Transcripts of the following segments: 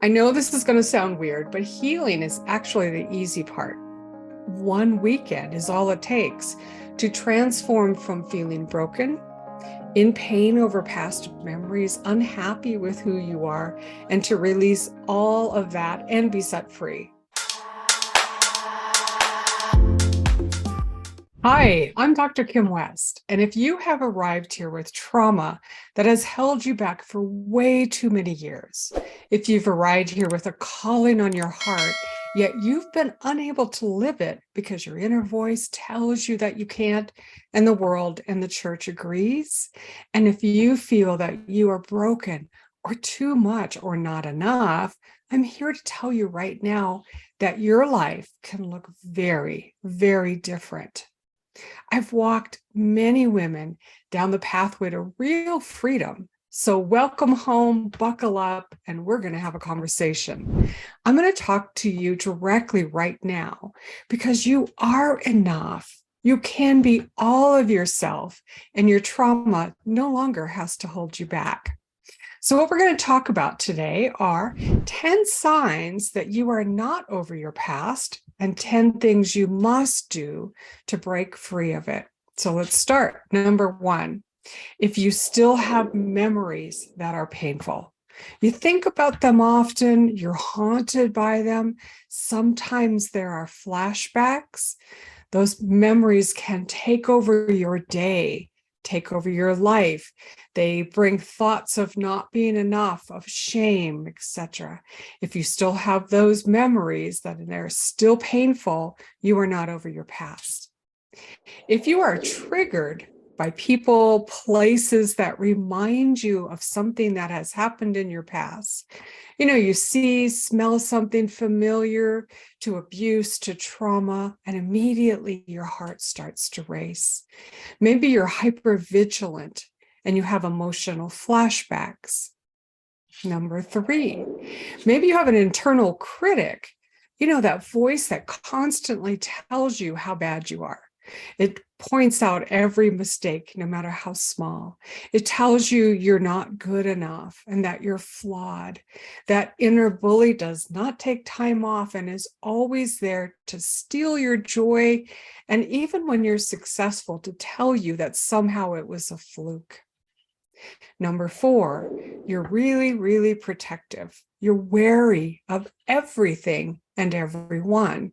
I know this is going to sound weird, but healing is actually the easy part. One weekend is all it takes to transform from feeling broken, in pain over past memories, unhappy with who you are, and to release all of that and be set free. Hi, I'm Dr. Kim West, and if you have arrived here with trauma that has held you back for way too many years, if you've arrived here with a calling on your heart, yet you've been unable to live it because your inner voice tells you that you can't, and the world and the church agrees, and if you feel that you are broken or too much or not enough, I'm here to tell you right now that your life can look very, very different. I've walked many women down the pathway to real freedom. So welcome home, buckle up, and we're going to have a conversation. I'm going to talk to you directly right now because you are enough. You can be all of yourself, and your trauma no longer has to hold you back. So what we're going to talk about today are 10 signs that you are not over your past and 10 things you must do to break free of it. So let's start. Number 1, if you still have memories that are painful, you think about them often, you're haunted by them. Sometimes there are flashbacks. Those memories can take over your day, take over your life. They bring thoughts of not being enough, of shame, etc. If you still have those memories that they're still painful, you are not over your past. If you are triggered by people, places that remind you of something that has happened in your past, you see, smell something familiar, to abuse, to trauma, and immediately your heart starts to race. Maybe you're hypervigilant and you have emotional flashbacks. Number 3, maybe you have an internal critic, that voice that constantly tells you how bad you are. It points out every mistake, no matter how small. It tells you you're not good enough and that you're flawed. That inner bully does not take time off and is always there to steal your joy. And even when you're successful, to tell you that somehow it was a fluke. Number 4, you're really, really protective. You're wary of everything and everyone.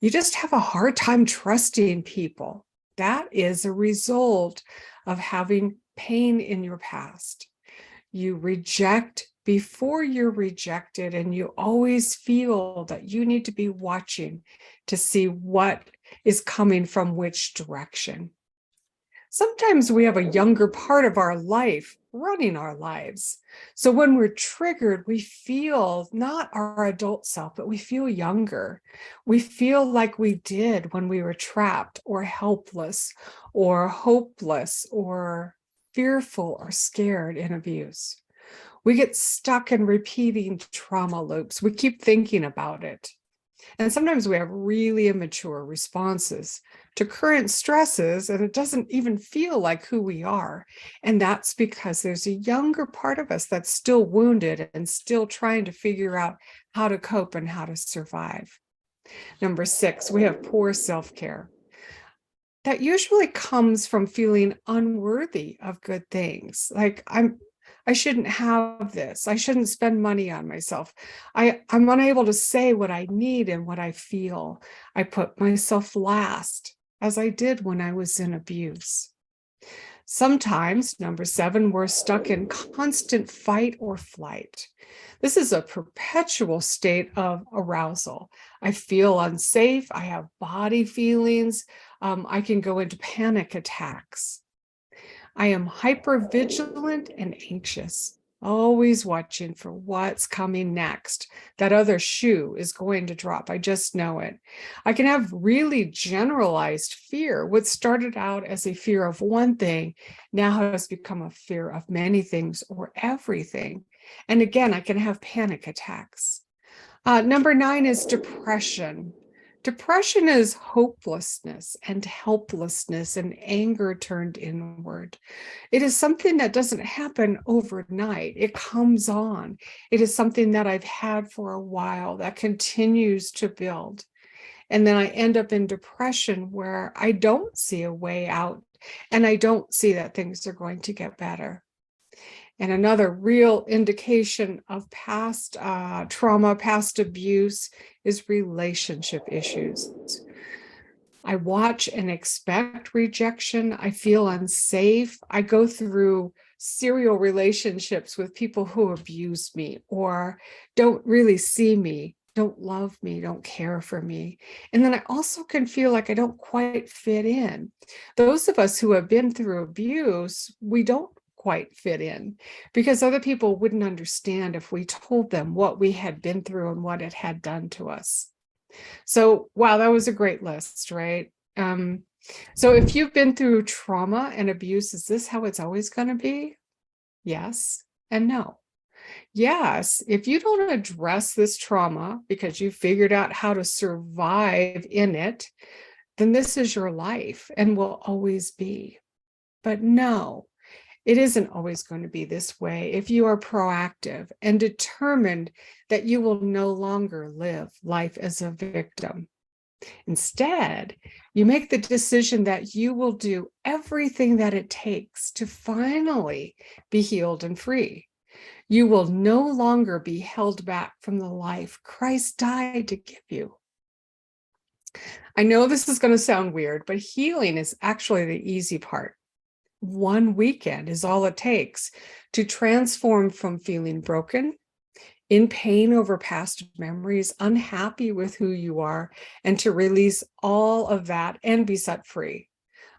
You just have a hard time trusting people. That is a result of having pain in your past. You reject before you're rejected, and you always feel that you need to be watching to see what is coming from which direction. Sometimes we have a younger part of our life running our lives. So when we're triggered, we feel not our adult self, but we feel younger. We feel like we did when we were trapped or helpless or hopeless or fearful or scared in abuse. We get stuck in repeating trauma loops. We keep thinking about it. And sometimes we have really immature responses to current stresses, and it doesn't even feel like who we are. And that's because there's a younger part of us that's still wounded and still trying to figure out how to cope and how to survive. Number 6, we have poor self-care. That usually comes from feeling unworthy of good things. Like, I shouldn't have this. I shouldn't spend money on myself. I'm unable to say what I need and what I feel. I put myself last, as I did when I was in abuse. Sometimes, number 7, we're stuck in constant fight or flight. This is a perpetual state of arousal. I feel unsafe. I have body feelings. I can go into panic attacks. I am hypervigilant and anxious, always watching for what's coming next. That other shoe is going to drop. I just know it. I can have really generalized fear. What started out as a fear of one thing now has become a fear of many things or everything. And again, I can have panic attacks. Number 9 is depression. Depression is hopelessness and helplessness and anger turned inward. It is something that doesn't happen overnight. It comes on. It is something that I've had for a while that continues to build. And then I end up in depression where I don't see a way out and I don't see that things are going to get better. And another real indication of past trauma, past abuse is relationship issues. I watch and expect rejection. I feel unsafe. I go through serial relationships with people who abuse me or don't really see me, don't love me, don't care for me. And then I also can feel like I don't quite fit in. Those of us who have been through abuse, we don't quite fit in because other people wouldn't understand if we told them what we had been through and what it had done to us. So, wow, that was a great list, right? So if you've been through trauma and abuse, is this how it's always going to be? Yes and no. Yes, if you don't address this trauma because you figured out how to survive in it, then this is your life and will always be. But no, it isn't always going to be this way if you are proactive and determined that you will no longer live life as a victim. Instead, you make the decision that you will do everything that it takes to finally be healed and free. You will no longer be held back from the life Christ died to give you. I know this is going to sound weird, but healing is actually the easy part. One weekend is all it takes to transform from feeling broken, in pain over past memories, unhappy with who you are, and to release all of that and be set free.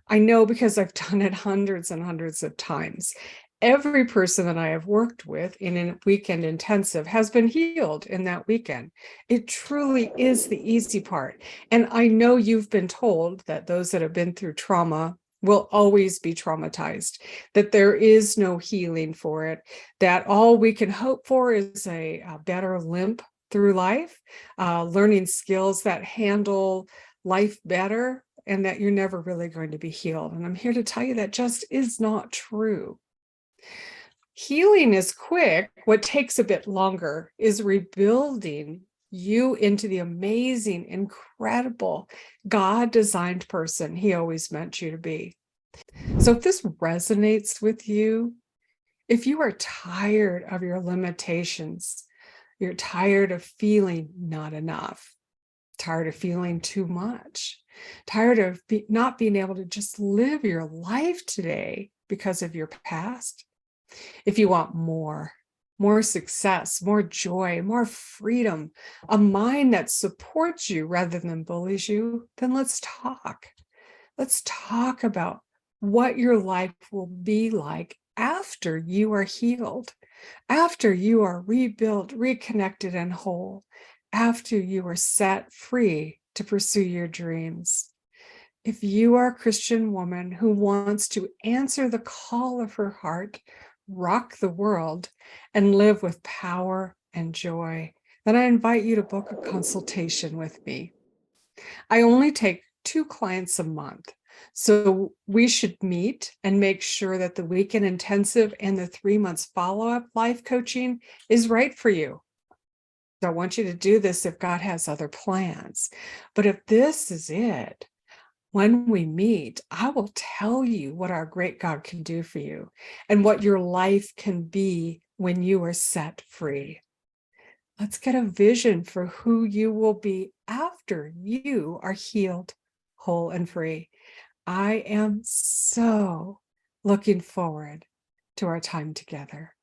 I know because I've done it hundreds and hundreds of times. Every person that I have worked with in a weekend intensive has been healed in that weekend. It truly is the easy part. And I know you've been told that those that have been through trauma will always be traumatized, that there is no healing for it, that all we can hope for is a better limp through life, learning skills that handle life better, and that you're never really going to be healed. And I'm here to tell you that just is not true. Healing is quick. What takes a bit longer is rebuilding you into the amazing, incredible, God-designed person He always meant you to be. So if this resonates with you, if you are tired of your limitations, you're tired of feeling not enough, tired of feeling too much, tired of not being able to just live your life today because of your past, if you want more success, more joy, more freedom, a mind that supports you rather than bullies you, then let's talk. Let's talk about what your life will be like after you are healed, after you are rebuilt, reconnected, and whole, after you are set free to pursue your dreams. If you are a Christian woman who wants to answer the call of her heart, rock the world, and live with power and joy, then I invite you to book a consultation with me. I only take 2 clients a month. So we should meet and make sure that the weekend intensive and the 3 months follow-up life coaching is right for you. So I want you to do this if God has other plans. But if this is it, when we meet, I will tell you what our great God can do for you and what your life can be when you are set free. Let's get a vision for who you will be after you are healed, whole, and free. I am so looking forward to our time together.